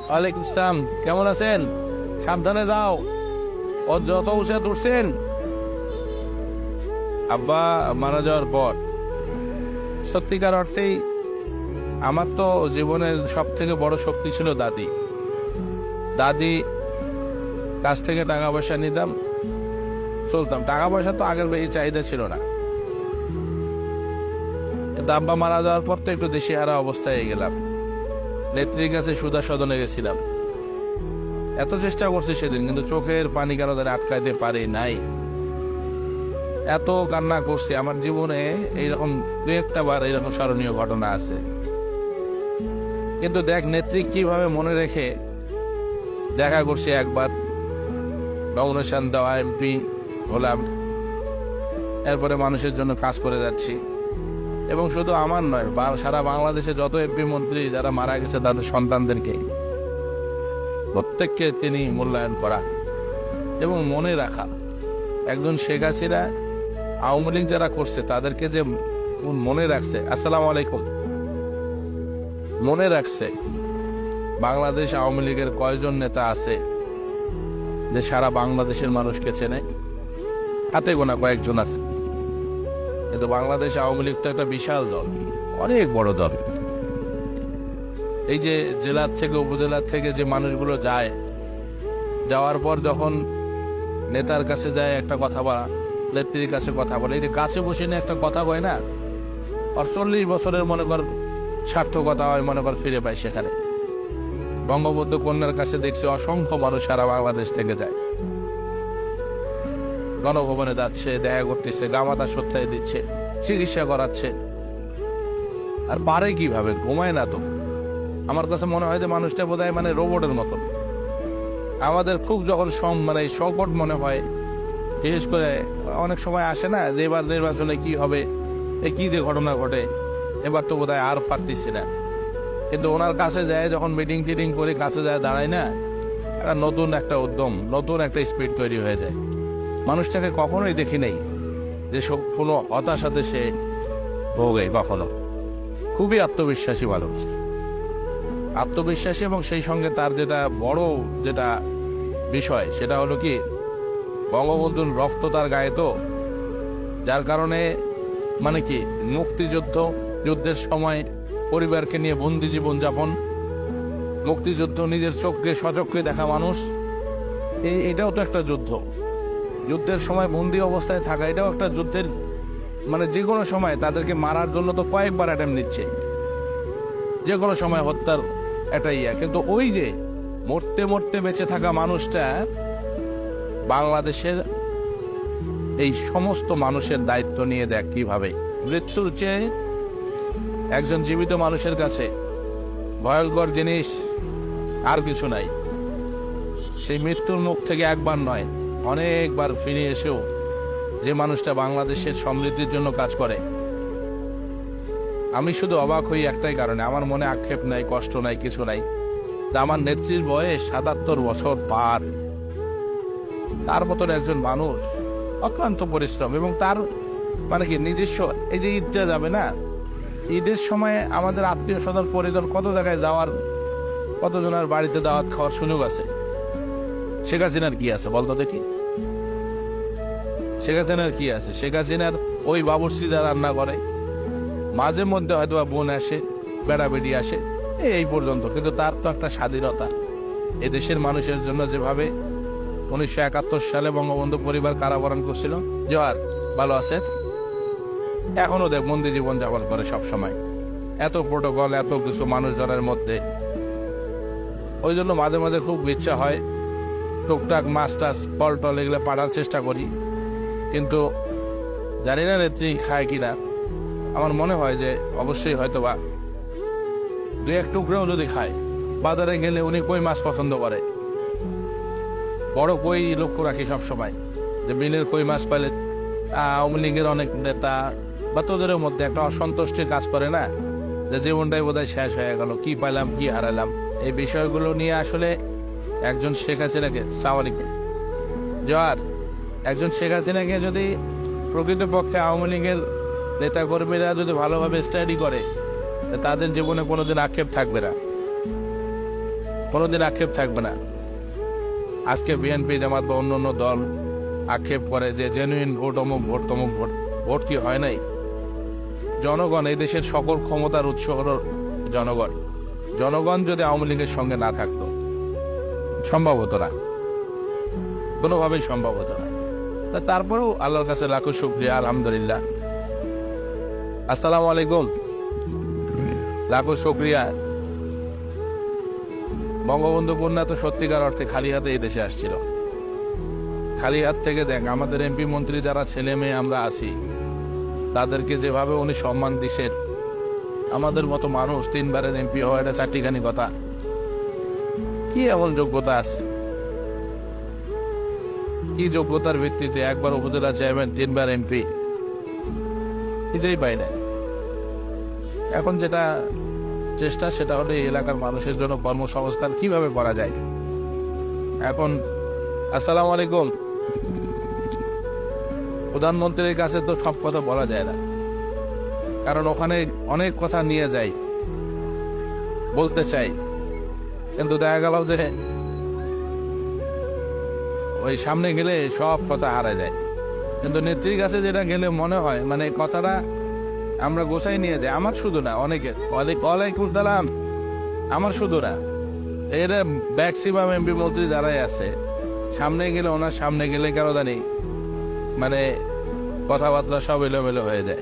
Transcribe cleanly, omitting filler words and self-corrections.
ওয়ালাইকুম আসসালাম। কেমন আছেন? সাবধানে যাও, ও যত উঁচে উঠছেন। আব্বা মারা যাওয়ার পর সত্যিকার অর্থেই আমার তো জীবনের সব থেকে বড় শক্তি ছিল দাদি। দাদি কাছ থেকে টাকা পয়সা নিতাম, চলতাম। টাকা পয়সা তো আগের বেশি চাহিদা ছিল না, কিন্তু আব্বা মারা যাওয়ার পর তো একটু দিশেহারা অবস্থায় গেলাম। নেত্রীর কাছে সুধা সদনে গেছিলাম, এত চেষ্টা করছি সেদিন, কিন্তু চোখের পানি কেন তারা আটকাইতে পারি নাই। এত কান্না করছি। আমার জীবনে এইরকম দু একটা বার এইরকম স্মরণীয় ঘটনা আছে। কিন্তু দেখ নেত্রী কিভাবে মনে রেখে দেখা করছি। একবার নবনশান দেওয়া এমপি হলাম, এরপরে মানুষের জন্য কাজ করে যাচ্ছি। এবং শুধু আমার নয়, সারা বাংলাদেশে যত এমপি মন্ত্রী যারা মারা গেছে তাদের সন্তানদেরকে প্রত্যেককে তিনি মূল্যায়ন করা এবং মনে রাখা। একজন শেখ হাসিনা আওয়ামী লীগ যারা করছে তাদেরকে যে মনে রাখছে, আসসালামু আলাইকুম, মনে রাখছে। বাংলাদেশ আওয়ামী লীগের কয়জন নেতা আছে যে সারা বাংলাদেশের মানুষকে চেনে? হাতে গোনা কয়েকজন আছে। কিন্তু বাংলাদেশ আওয়ামী লীগ তো একটা বিশাল দল, অনেক বড় দল। এই যে জেলার থেকে উপজেলার থেকে যে মানুষগুলো যায়, যাওয়ার পর যখন নেতার কাছে যায় একটা কথা বা নেত্রীর কাছে কথা বলে, এই যে কাছে বসে নিয়ে একটা কথা কয় না, আর 40 বছরের মনে কর সার্থকতা হয়, মনে কর ফিরে পায় সেখানে। বঙ্গবন্ধু কন্যার কাছে দেখছি অসংখ্য মানুষ সারা বাংলাদেশ থেকে যায়, গণভবনে যাচ্ছে, দেখা করতেছে, গামাতা সত্যায় দিচ্ছে, চিকিৎসা করাচ্ছে। আর পারে কিভাবে? ঘুমায় না তো। আমার কাছে মনে হয় যে মানুষটা বোধহয় মানে রোবটের মতন। আমাদের খুব যখন মানে সংকট মনে হয়, বিশেষ করে অনেক সময় আসে না যে এবার নির্বাচনে কি হবে, কি যে ঘটনা ঘটে, এবার তো বোধহয় আর পারতেছি না। কিন্তু ওনার কাছে যায় যখন মিটিং টিটিং করে কাছে যায় দাঁড়ায় না, একটা নতুন একটা উদ্যম, নতুন একটা স্পিড তৈরি হয়ে যায়। মানুষটাকে কখনোই দেখি নেই যে কোনো হতাশাতে সে ভোগে কখনো। খুবই আত্মবিশ্বাসী মানুষ, আত্মবিশ্বাসী। এবং সেই সঙ্গে তার যেটা বড় যেটা বিষয় সেটা হলো কি, বঙ্গবন্ধুর রক্ত তার গায়ে তো, যার কারণে মানে কি যুদ্ধের সময় পরিবারকে নিয়ে বন্দি জীবন যাপন, মুক্তিযুদ্ধ নিজের চোখকে সচক্ষে দেখা মানুষ, এটাও তো একটা যুদ্ধ। যুদ্ধের সময় বন্দি অবস্থায় থাকা, এটাও একটা যুদ্ধের, মানে যে কোনো সময় তাদেরকে মারার জন্য তো কয়েকবার অ্যাটেম্প নিচ্ছে, যে কোনো সময় হত্যার একটা ইয়া। কিন্তু ওই যে মরতে মরতে বেঁচে থাকা মানুষটা বাংলাদেশের এই সমস্ত মানুষের দায়িত্ব নিয়ে দেখ কিভাবে। মৃত্যুর চেয়ে একজন জীবিত মানুষের কাছে ভয়ঙ্কর জিনিস আর কিছু নাই। সেই মৃত্যুর মুখ থেকে একবার নয়, অনেকবার ফিরে এসেও যে মানুষটা বাংলাদেশের সমৃদ্ধির জন্য কাজ করে। আমি শুধু অবাক হই একটাই কারণে, আমার মনে আক্ষেপ নাই, কষ্ট নাই, কিছু নাই। আমার নেত্রীর বয়স 77 বছর পার। তার মতন একজন মানুষ, অক্লান্ত পরিশ্রম, এবং তার মানে কি নিজস্ব, এই যে ঈদটা যাবে না, ঈদের সময় আমাদের আত্মীয় স্বজন পরিজন কত জায়গায় যাওয়ার, কতজনের বাড়িতে দাওয়াত খাওয়ার সুযোগ আছে। শেখ হাসিনার কি আছে বলতো দেখি? শেখ হাসিনার কি আছে? শেখ হাসিনার ওই বাবুর্চিরা রান্না করে, মাঝে মধ্যে হয়তো বোন আসে, বেড়া বেড়ি আসে, এই পর্যন্ত। কিন্তু তার তো একটা স্বাধীনতা। এদেশের মানুষের জন্য যেভাবে 1971 সালে বঙ্গবন্ধু পরিবার কারাবরণ করছিল, জোয়ার ভালো আছে, এখনো দেখ বন্দি জীবন যাপন করে সব সময়, এত প্রোটোকল, এত কিছু মানুষজনের মধ্যে। ওই জন্য মাঝে মাঝে খুব ইচ্ছা হয় টুকটাক মাছ টাছ ফল টল এগুলো পাঠার চেষ্টা করি, কিন্তু জানি না নেত্রী খায় কিনা। আমার মনে হয় যে অবশ্যই হয়তো বা 2-1 টুকরাও যদি খায়। বাজারে গেলে উনি কই মাছ পছন্দ করে, বড় কই লক্ষ্য রাখি সবসময়, যে বিলের কই মাছ পাইলে আওয়ামী লীগের অনেক নেতা বা তোদের মধ্যে একটা অসন্তুষ্টির কাজ করে না, যে জীবনটাই বোধহয় শেষ হয়ে গেল, কি পাইলাম কি হারালাম। এই বিষয়গুলো নিয়ে আসলে একজন শেখ হাসিনাকে, সাওয়ালিকে জোয়ার, একজন শেখ হাসিনাকে যদি প্রকৃতপক্ষে আওয়ামী লীগের নেতাকর্মীরা যদি ভালোভাবে স্টাডি করে, তাদের জীবনে কোনোদিন আক্ষেপ থাকবে না। কোনোদিন আক্ষেপ থাকবে না। আজকে বিএনপি জামাত বা অন্য অন্য দল আক্ষেপ করে যে জেনুইন ভোট অমুক ভোট তমুক ভোট, ভোট কি হয় নাই? জনগণ, এই দেশের সকল ক্ষমতার উৎস হল জনগণ। জনগণ যদি আওয়ামী লীগের সঙ্গে না থাকতো, সম্ভব হতো না, কোনোভাবেই সম্ভব হতো না। তারপরেও আল্লাহর কাছে লাখো শুকরিয়া, আলহামদুলিল্লাহ। আসসালামু আলাইকুম। লাখো শুকরিয়া। বঙ্গবন্ধু কন্যা তো সত্যিকার অর্থে খালি হাতে এই দেশে আসছিল। খালি হাত থেকে দেখ, আমাদের এমপি মন্ত্রী যারা ছেলে মেয়ে আমরা আছি, তাদেরকে যেভাবে উনি সম্মান দিছেন, আমাদের মতো মানুষ 3 বারের এমপি হওয়া এটা চারটিখানি কথা। কি এমন যোগ্যতা আছে? কি যোগ্যতার ভিত্তিতে একবার উপজেলা চেয়ারম্যান, 3 বার এমপি? এটাই পাই না। এখন যেটা চেষ্টা, সেটা হলো এই এলাকার মানুষের জন্য কর্মসংস্থান কিভাবে করা যায়। এখন আসসালামু আলাইকুম। প্রধানমন্ত্রীর কাছে তো সব কথা বলা যায় না, কারণ ওখানে অনেক কথা নিয়ে যাই, বলতে চাই, কিন্তু দেখা গেল যে ওই সামনে গেলে সব কথা হারায় যায়। কিন্তু নেত্রীর কাছে যেটা গেলে মনে হয় মানে কথাটা আমরা গোছাই নিয়ে যাই। আমার শুধু না, অনেকের। ওয়ালাইকুম সালাম। আমার শুধু না, এর ম্যাক্সিমাম এমপি মন্ত্রী যারাই আছে, সামনে গেলে, ওনার সামনে গেলে কেন জানি মানে কথাবার্তা সব এলোমেলো হয়ে যায়।